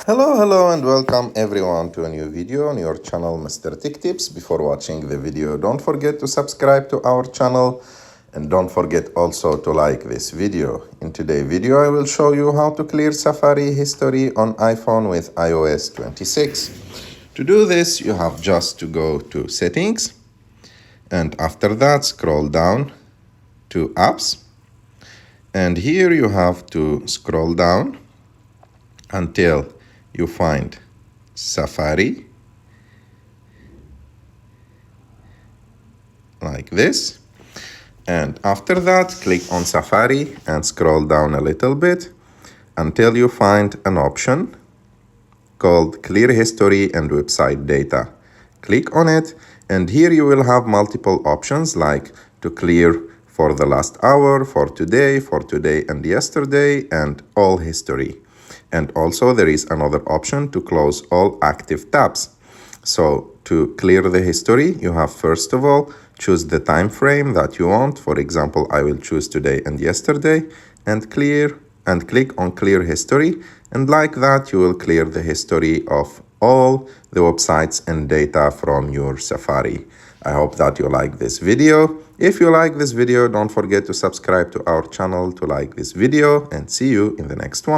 Hello and welcome everyone to a new video on your channel Mr. Tech Tips. Before watching the video, don't forget to subscribe to our channel and don't forget also to like this video. In today's video, I will show you how to clear Safari history on iPhone with iOS 26. To do this, you have just to go to Settings and after that scroll down to Apps, and here you have to scroll down until you find Safari, like this, and after that click on Safari and scroll down a little bit until you find an option called Clear History and Website Data. Click on it, and here you will have multiple options like to clear for the last hour, for today and yesterday, and all history. And also there is another option to close all active tabs. So to clear the history, you have first of all choose the time frame that you want. For example, I will choose today and yesterday and click on clear history, and like that you will clear the history of all the websites and data from your Safari. I hope that you like this video. If you like this video, don't forget to subscribe to our channel to like this video, and see you in the next one.